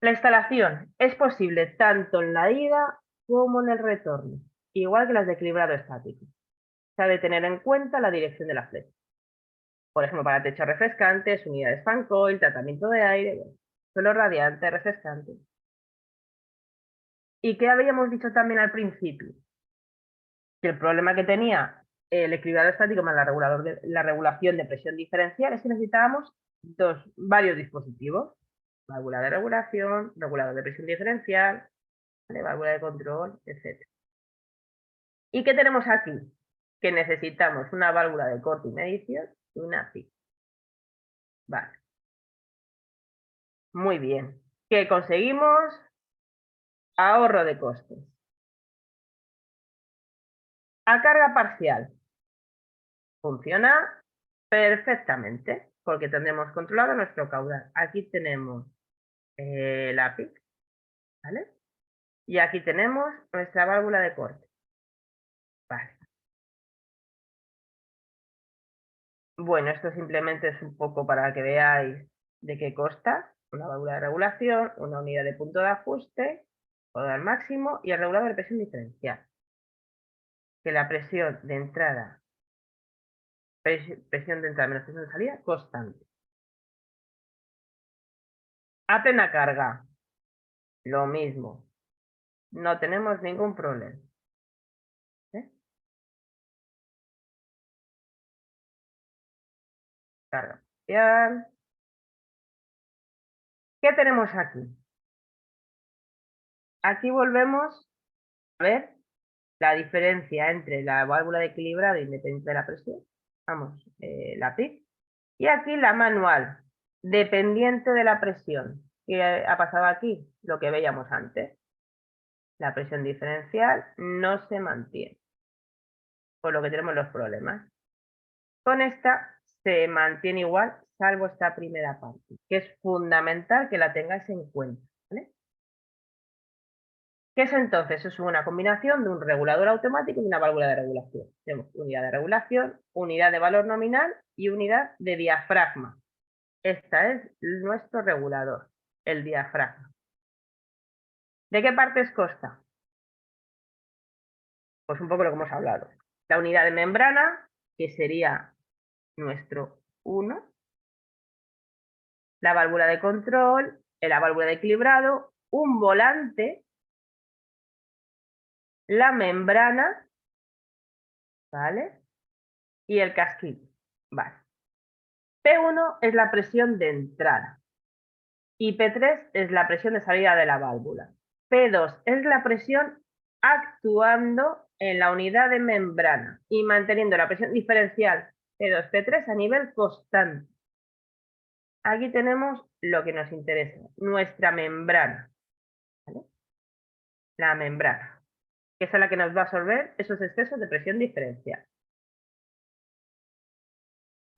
Speaker 2: La instalación es posible tanto en la ida como en el retorno, igual que las de equilibrado estático. Se ha de tener en cuenta la dirección de la flecha. Por ejemplo, para techos refrescantes, unidades fan coil, tratamiento de aire, suelo radiante, refrescante. ¿Y qué habíamos dicho también al principio? Que el problema que tenía el equilibrado estático más la regulación de presión diferencial es que necesitábamos varios dispositivos. Válvula de regulación, regulador de presión diferencial, válvula de control, etc. ¿Y qué tenemos aquí? Que necesitamos una válvula de corte y medición y una PIC. Vale. Muy bien. ¿Qué conseguimos? Ahorro de costes. A carga parcial. Funciona perfectamente. porque tendremos controlado nuestro caudal. Aquí tenemos la PIC, ¿vale? Y aquí tenemos nuestra válvula de corte. Vale. Bueno, esto simplemente es un poco para que veáis de qué consta. Una válvula de regulación, una unidad de punto de ajuste, caudal máximo y el regulador de presión diferencial. Que la presión de entrada, presión de entrada menos presión de salida, constante. A plena carga, lo mismo. No tenemos ningún problema. Carga parcial. ¿Qué tenemos aquí? Aquí volvemos a ver la diferencia entre la válvula de equilibrado independiente de la presión, vamos, la PIC, y aquí la manual, dependiente de la presión. ¿Qué ha pasado aquí? Lo que veíamos antes. La presión diferencial no se mantiene, por lo que tenemos los problemas. Con esta se mantiene igual, salvo esta primera parte, que es fundamental que la tengáis en cuenta, ¿vale? ¿Qué es entonces? Es una combinación de un regulador automático y una válvula de regulación. Tenemos unidad de regulación, unidad de valor nominal y unidad de diafragma. Esta es nuestro regulador, el diafragma. ¿De qué partes consta? Pues un poco lo que hemos hablado. La unidad de membrana, que sería nuestro 1. La válvula de control, la válvula de equilibrado, un volante, la membrana, ¿vale? Y el casquillo, ¿vale? P1 es la presión de entrada y P3 es la presión de salida de la válvula. P2 es la presión actuando en la unidad de membrana y manteniendo la presión diferencial P2, P3 a nivel constante. Aquí tenemos lo que nos interesa, nuestra membrana, ¿vale? La membrana, que es la que nos va a absorber esos excesos de presión diferencial.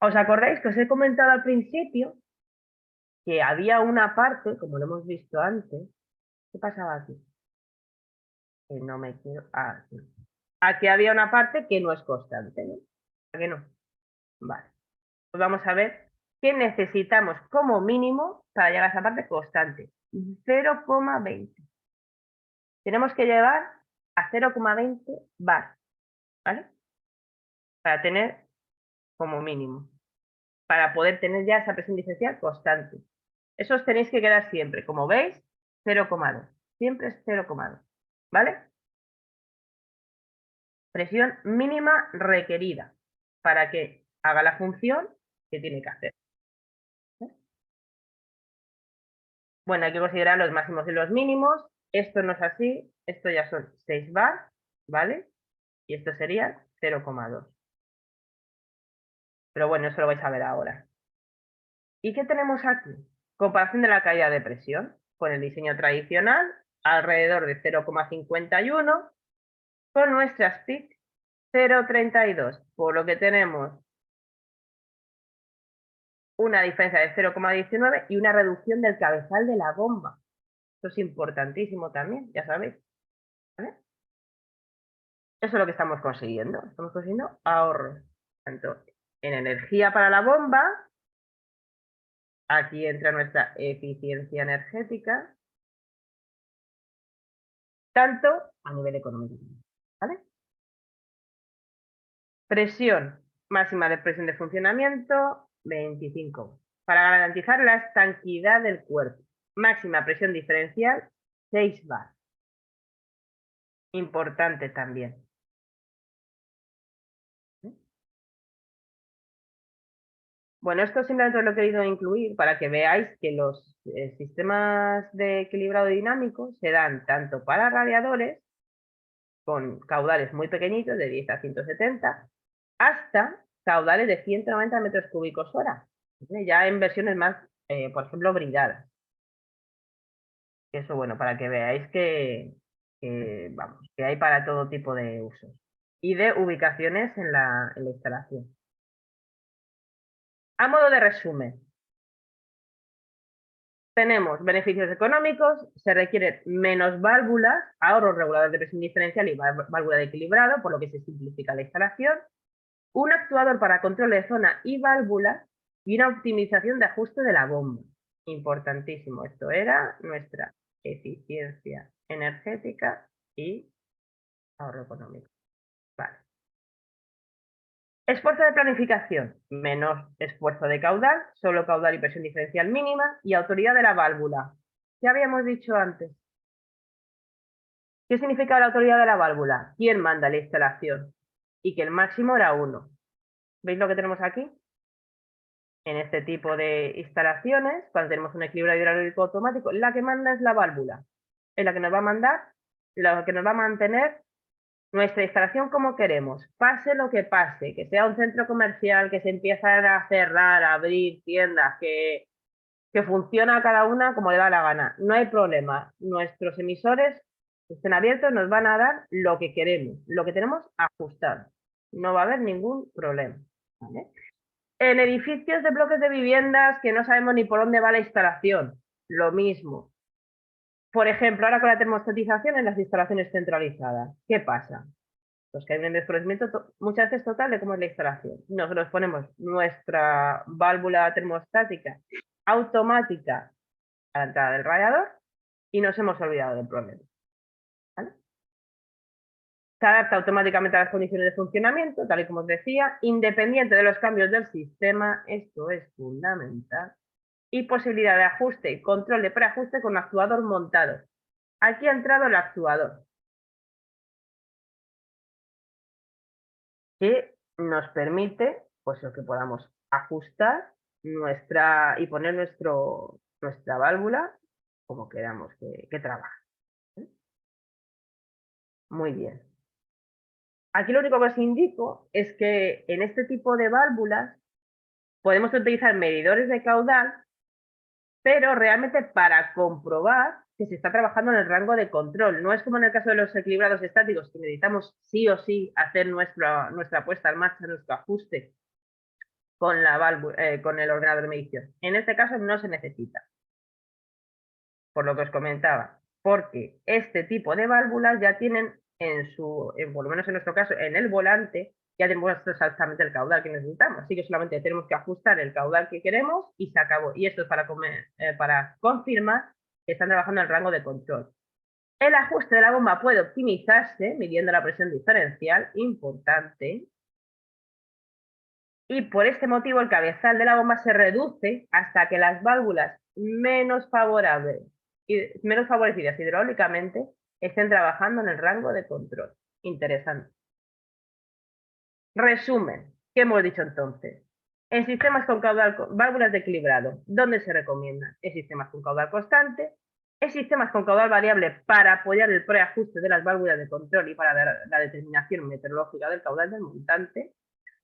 Speaker 2: ¿Os acordáis que os he comentado al principio que había una parte, como lo hemos visto antes? ¿Qué pasaba aquí? Que no me quiero... Ah, sí. Aquí había una parte que no es constante, ¿no? ¿A que no? Vale. Pues vamos a ver qué necesitamos como mínimo para llegar a esa parte constante. 0,20. Tenemos que llevar a 0,20 bar, ¿vale? Para tener como mínimo. Para poder tener ya esa presión diferencial constante. Eso os tenéis que quedar siempre. Como veis, 0,2. Siempre es 0,2. ¿Vale? Presión mínima requerida para que haga la función que tiene que hacer. Bueno, hay que considerar los máximos y los mínimos. Esto no es así. Esto ya son 6 bar, ¿vale? Y esto sería 0,2. Pero bueno, eso lo vais a ver ahora. ¿Y qué tenemos aquí? Comparación de la caída de presión. Con el diseño tradicional, alrededor de 0,51, con nuestras PIC 0,32, por lo que tenemos una diferencia de 0,19 y una reducción del cabezal de la bomba. Esto es importantísimo también, ya sabéis. ¿Vale? Eso es lo que estamos consiguiendo. Estamos consiguiendo ahorros, tanto en energía para la bomba, aquí entra nuestra eficiencia energética, tanto a nivel económico. ¿Vale? Presión máxima de presión de funcionamiento, 25. Para garantizar la estanquidad del cuerpo. Máxima presión diferencial, 6 bar. Importante también. Bueno, esto simplemente lo he querido incluir para que veáis que los sistemas de equilibrado dinámico se dan tanto para radiadores, con caudales muy pequeñitos, de 10 a 170, hasta caudales de 190 metros cúbicos hora, ya en versiones más, por ejemplo, bridadas. Eso, bueno, para que veáis vamos, que hay para todo tipo de usos y de ubicaciones en la instalación. A modo de resumen, tenemos beneficios económicos, se requieren menos válvulas, ahorros reguladores de presión diferencial y válvula de equilibrado, por lo que se simplifica la instalación, un actuador para control de zona y válvulas y una optimización de ajuste de la bomba. Importantísimo, esto era nuestra eficiencia energética y ahorro económico. Vale. Esfuerzo de planificación, menos esfuerzo de caudal, solo caudal y presión diferencial mínima, y autoridad de la válvula. ¿Qué habíamos dicho antes? ¿Qué significa la autoridad de la válvula? ¿Quién manda la instalación? Y que el máximo era 1. ¿Veis lo que tenemos aquí? En este tipo de instalaciones, cuando tenemos un equilibrio hidráulico automático, la que manda es la válvula. Es la que nos va a mandar, la que nos va a mantener nuestra instalación como queremos, pase lo que pase, que sea un centro comercial, que se empiezan a cerrar, a abrir tiendas, que funciona cada una como le da la gana. No hay problema. Nuestros emisores estén abiertos, nos van a dar lo que queremos, lo que tenemos ajustado. No va a haber ningún problema. ¿Vale? En edificios de bloques de viviendas que no sabemos ni por dónde va la instalación, lo mismo. Por ejemplo, ahora con la termostatización en las instalaciones centralizadas, ¿qué pasa? Pues que hay un desconocimiento muchas veces total de cómo es la instalación. Nosotros ponemos nuestra válvula termostática automática a la entrada del radiador y nos hemos olvidado del problema. ¿Vale? Se adapta automáticamente a las condiciones de funcionamiento, tal y como os decía, independiente de los cambios del sistema, esto es fundamental, y posibilidad de ajuste y control de preajuste con actuador montado. Aquí ha entrado el actuador, que nos permite, pues lo que podamos ajustar y poner nuestra válvula como queramos que trabaje. Muy bien. Aquí lo único que os indico es que en este tipo de válvulas podemos utilizar medidores de caudal, pero realmente para comprobar que se está trabajando en el rango de control. No es como en el caso de los equilibrados estáticos, que necesitamos sí o sí hacer nuestra puesta en marcha, nuestro ajuste con la válvula, con el ordenador de medición. En este caso no se necesita, por lo que os comentaba, porque este tipo de válvulas ya tienen por lo menos en nuestro caso, en el volante, ya tenemos exactamente el caudal que necesitamos. Así que solamente tenemos que ajustar el caudal que queremos y se acabó. Y esto es para confirmar que están trabajando en el rango de control. El ajuste de la bomba puede optimizarse midiendo la presión diferencial, importante. Y por este motivo el cabezal de la bomba se reduce hasta que las válvulas menos favorecidas hidráulicamente estén trabajando en el rango de control. Interesante. Resumen, ¿qué hemos dicho entonces? En sistemas con válvulas de equilibrado, ¿dónde se recomiendan? En sistemas con caudal constante, en sistemas con caudal variable para apoyar el preajuste de las válvulas de control y para la determinación meteorológica del caudal del montante,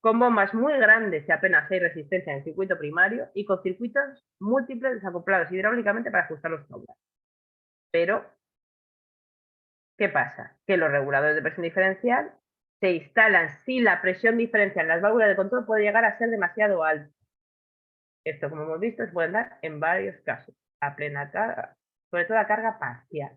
Speaker 2: con bombas muy grandes y apenas hay resistencia en el circuito primario y con circuitos múltiples desacoplados hidráulicamente para ajustar los caudales. Pero, ¿qué pasa? Que los reguladores de presión diferencial se instalan si la presión diferencial en las válvulas de control puede llegar a ser demasiado alta. Esto, como hemos visto, se puede dar en varios casos, a plena carga, sobre todo a carga parcial,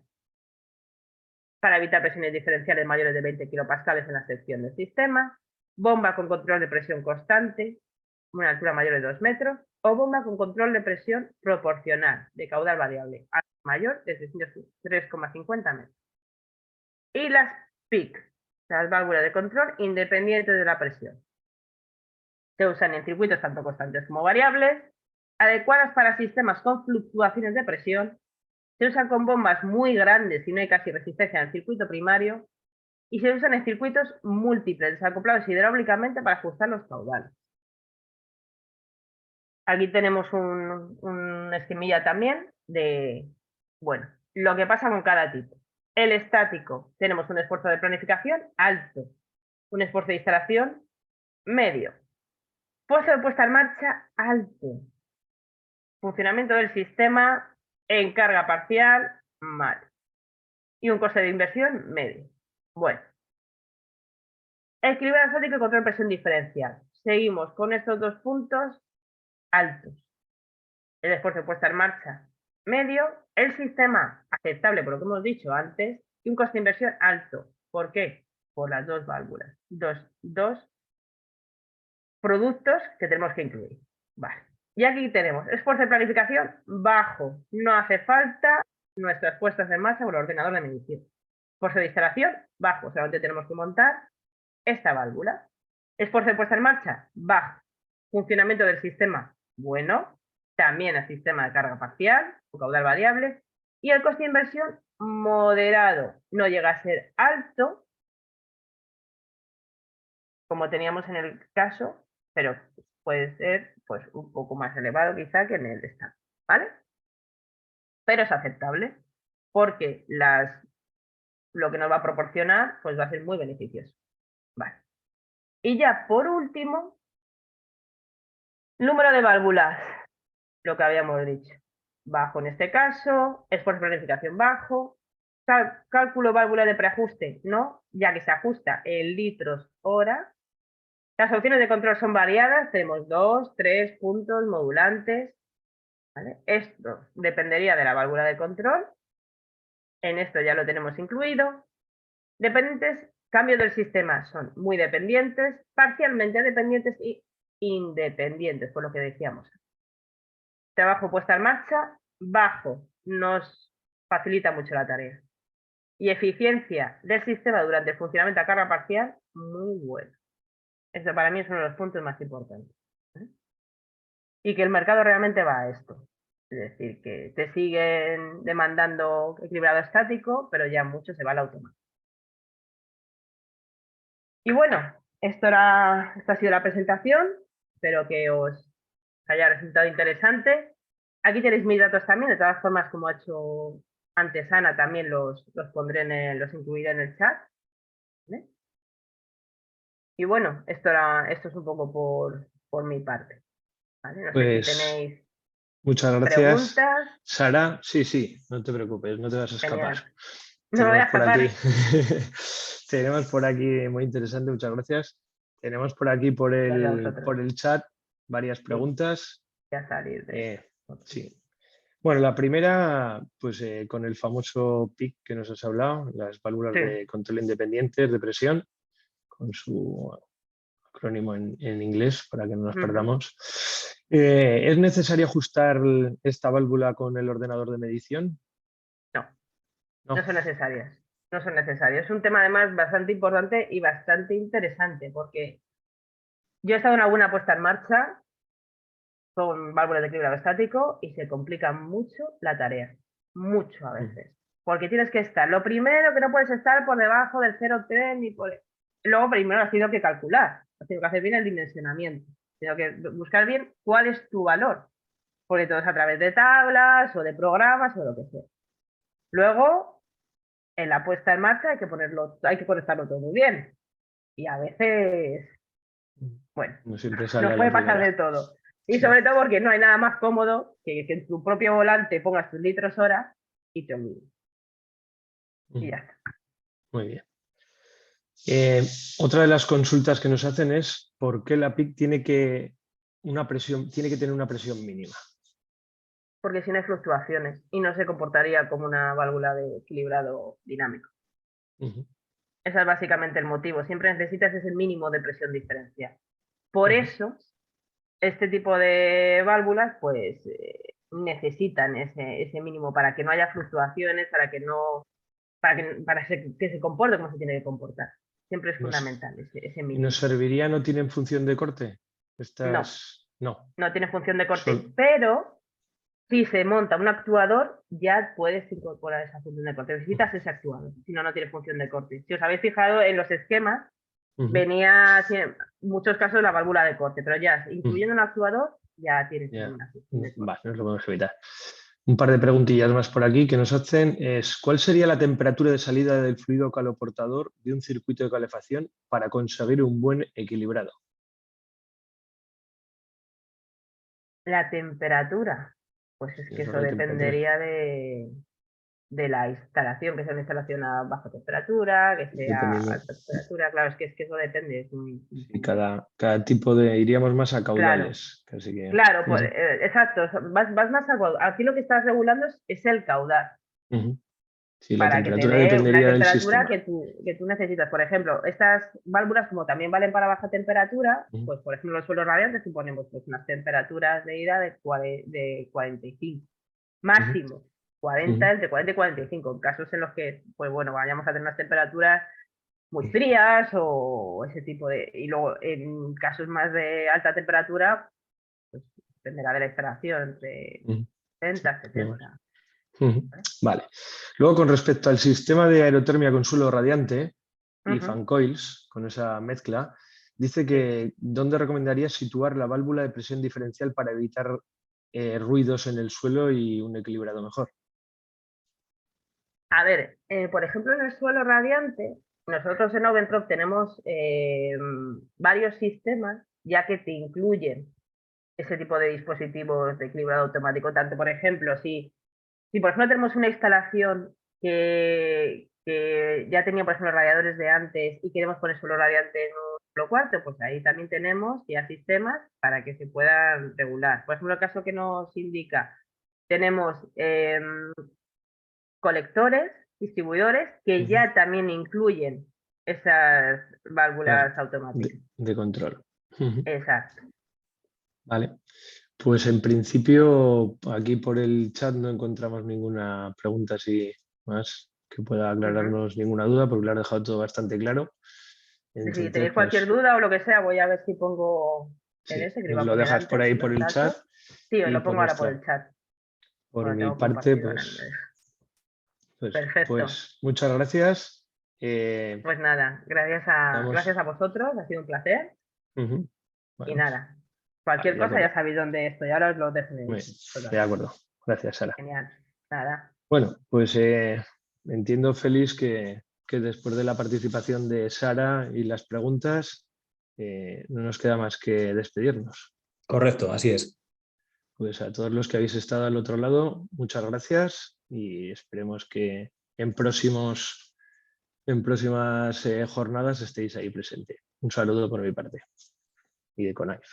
Speaker 2: para evitar presiones diferenciales mayores de 20 kilopascales en la sección del sistema, bomba con control de presión constante, una altura mayor de 2 metros, o bomba con control de presión proporcional, de caudal variable, a mayor desde 3,50 metros. Y las PIC, las válvulas de control independientes de la presión. Se usan en circuitos tanto constantes como variables, adecuadas para sistemas con fluctuaciones de presión, se usan con bombas muy grandes si no hay casi resistencia en el circuito primario, y se usan en circuitos múltiples desacoplados hidráulicamente para ajustar los caudales. Aquí tenemos un esquemilla también de, bueno, lo que pasa con cada tipo. El estático, tenemos un esfuerzo de planificación alto, un esfuerzo de instalación medio, esfuerzo de puesta en marcha alto, funcionamiento del sistema en carga parcial mal y un coste de inversión medio. Bueno, equilibrio estático y control de presión diferencial. Seguimos con estos dos puntos altos. El esfuerzo de puesta en marcha medio, el sistema aceptable por lo que hemos dicho antes y un coste de inversión alto. ¿Por qué? Por las dos válvulas, dos productos que tenemos que incluir. Vale. Y aquí tenemos esfuerzo de planificación bajo, no hace falta nuestras puestas en marcha con el ordenador de medición. Esfuerzo de instalación bajo, solamente tenemos que montar esta válvula. Esfuerzo de puesta en marcha bajo, funcionamiento del sistema bueno, también el sistema de carga parcial o caudal variable, y el coste de inversión moderado, no llega a ser alto, como teníamos en el caso, pero puede ser pues un poco más elevado quizá que en el estándar, ¿vale? Pero es aceptable porque lo que nos va a proporcionar pues va a ser muy beneficioso. Vale. Y ya por último, número de válvulas, lo que habíamos dicho. Bajo en este caso, esfuerzo de planificación bajo, cálculo válvula de preajuste, no, ya que se ajusta en litros hora. Las opciones de control son variadas, tenemos 2, 3 puntos modulantes. ¿Vale? Esto dependería de la válvula de control. En esto ya lo tenemos incluido. Dependientes, cambio del sistema, son muy dependientes, parcialmente dependientes y independientes, por lo que decíamos. Trabajo puesta en marcha, bajo, nos facilita mucho la tarea. Y eficiencia del sistema durante el funcionamiento a carga parcial, muy bueno. Esto para mí es uno de los puntos más importantes. Y que el mercado realmente va a esto. Es decir, que te siguen demandando equilibrado estático, pero ya mucho se va al automático. Y bueno, esta ha sido la presentación. Espero que os haya resultado interesante. Aquí tenéis mis datos también. De todas formas, como ha hecho antes Ana, también los pondré los incluiré en el chat. ¿Vale? Y bueno, esto es un poco por mi parte. ¿Vale? No sé si tenéis
Speaker 1: muchas gracias,
Speaker 2: preguntas.
Speaker 1: Sara. Sí, no te preocupes, no te vas a escapar.
Speaker 2: Genial. No me voy a escapar.
Speaker 1: Tenemos por aquí, muy interesante, muchas gracias. Tenemos por aquí por el chat varias preguntas.
Speaker 2: Voy a salir de...
Speaker 1: Sí. Bueno, la primera, pues con el famoso PIC que nos has hablado, las válvulas de control independientes de presión, con su acrónimo en inglés para que no nos perdamos. ¿Es necesario ajustar esta válvula con el ordenador de medición?
Speaker 2: No son necesarias. No son necesarias. Es un tema además bastante importante y bastante interesante porque yo he estado en alguna puesta en marcha con válvulas de equilibrado estático y se complica mucho la tarea. Mucho a veces. Porque tienes que estar, lo primero que no puedes estar por debajo del 0,3 ni por... Luego primero has tenido que calcular, has tenido que hacer bien el dimensionamiento, has tenido que buscar bien cuál es tu valor, porque todo es a través de tablas o de programas o lo que sea. Luego, en la puesta en marcha hay que conectarlo todo muy bien. Y a veces, bueno, nos puede pasar de todo. Y sobre todo porque no hay nada más cómodo que en tu propio volante pongas tus litros hora y te olvides. Y ya está.
Speaker 1: Muy bien. Otra de las consultas que nos hacen es ¿por qué la PIC tiene que tener una presión mínima?
Speaker 2: Porque si no hay fluctuaciones y no se comportaría como una válvula de equilibrado dinámico. Ese es básicamente el motivo. Siempre necesitas ese mínimo de presión diferencial. Por eso, este tipo de válvulas pues necesitan ese mínimo para que no haya fluctuaciones, para que se comporte como se tiene que comportar. Siempre es fundamental ese mínimo.
Speaker 1: ¿Y nos serviría, no tienen función de corte?
Speaker 2: No tiene función de corte, pero si se monta un actuador, ya puedes incorporar esa función de corte. Necesitas ese actuador, si no, no tiene función de corte. Si os habéis fijado en los esquemas, venía en muchos casos la válvula de corte, pero ya incluyendo un actuador, ya tienes una función de corte.
Speaker 1: Vale, nos lo podemos evitar. Un par de preguntillas más por aquí que nos hacen es ¿cuál sería la temperatura de salida del fluido caloportador de un circuito de calefacción para conseguir un buen equilibrado?
Speaker 2: La temperatura, pues es que eso dependería de de la instalación, que sea una instalación a baja temperatura, que sea a
Speaker 1: Dependiendo.
Speaker 2: alta temperatura, claro, es que eso depende. Es muy,
Speaker 1: Y cada tipo de, iríamos más a caudales. Así que,
Speaker 2: claro, pues, exacto, vas más a aquí lo que estás regulando es el caudal,
Speaker 1: Sí, la
Speaker 2: para que te
Speaker 1: temperatura
Speaker 2: dé una
Speaker 1: dependería del
Speaker 2: temperatura
Speaker 1: sistema.
Speaker 2: que tú necesitas. Por ejemplo, estas válvulas, como también valen para baja temperatura, pues por ejemplo los suelos radiantes suponemos pues unas temperaturas de ida de 45, máximo 40, entre 40 y 45, en casos en los que, pues bueno, vayamos a tener unas temperaturas muy frías o ese tipo de... Y luego en casos más de alta temperatura, pues dependerá de la instalación, entre 60, 70.
Speaker 1: Vale. Luego, con respecto al sistema de aerotermia con suelo radiante y fan coils, con esa mezcla, dice que ¿dónde recomendarías situar la válvula de presión diferencial para evitar ruidos en el suelo y un equilibrado mejor?
Speaker 2: A ver, por ejemplo, en el suelo radiante, nosotros en Oventrop tenemos varios sistemas ya que te incluyen ese tipo de dispositivos de equilibrado automático. Tanto, por ejemplo, si por ejemplo tenemos una instalación que ya tenía, por ejemplo, radiadores de antes y queremos poner suelo radiante en un solo cuarto, pues ahí también tenemos ya sistemas para que se puedan regular. Por ejemplo, el caso que nos indica, tenemos colectores, distribuidores, que ya también incluyen esas válvulas automáticas.
Speaker 1: De control.
Speaker 2: Exacto.
Speaker 1: Vale. Pues en principio aquí por el chat no encontramos ninguna pregunta así más que pueda aclararnos ninguna duda, porque lo has dejado todo bastante claro. Entonces,
Speaker 2: si tenéis cualquier duda o lo que sea, voy a ver si pongo en ese que lo iba a
Speaker 1: lo
Speaker 2: poner
Speaker 1: dejas por
Speaker 2: antes,
Speaker 1: ahí
Speaker 2: en
Speaker 1: por
Speaker 2: los
Speaker 1: el chat.
Speaker 2: datos. Sí, os
Speaker 1: Y
Speaker 2: lo pongo ahora por el chat.
Speaker 1: Por mi
Speaker 2: tengo
Speaker 1: parte,
Speaker 2: compartido ahora, no me deja. Perfecto.
Speaker 1: pues muchas gracias.
Speaker 2: Pues nada, gracias a vosotros, ha sido un placer. Y nada, cualquier cosa ya sabéis dónde estoy, ahora os lo dejo.
Speaker 1: De acuerdo, gracias, Sara.
Speaker 2: Genial, nada.
Speaker 1: Bueno, pues entiendo, Félix, que después de la participación de Sara y las preguntas, no nos queda más que despedirnos.
Speaker 3: Correcto, así es.
Speaker 1: Pues a todos los que habéis estado al otro lado, muchas gracias y esperemos que en próximas jornadas estéis ahí presente. Un saludo por mi parte y de Conaiff.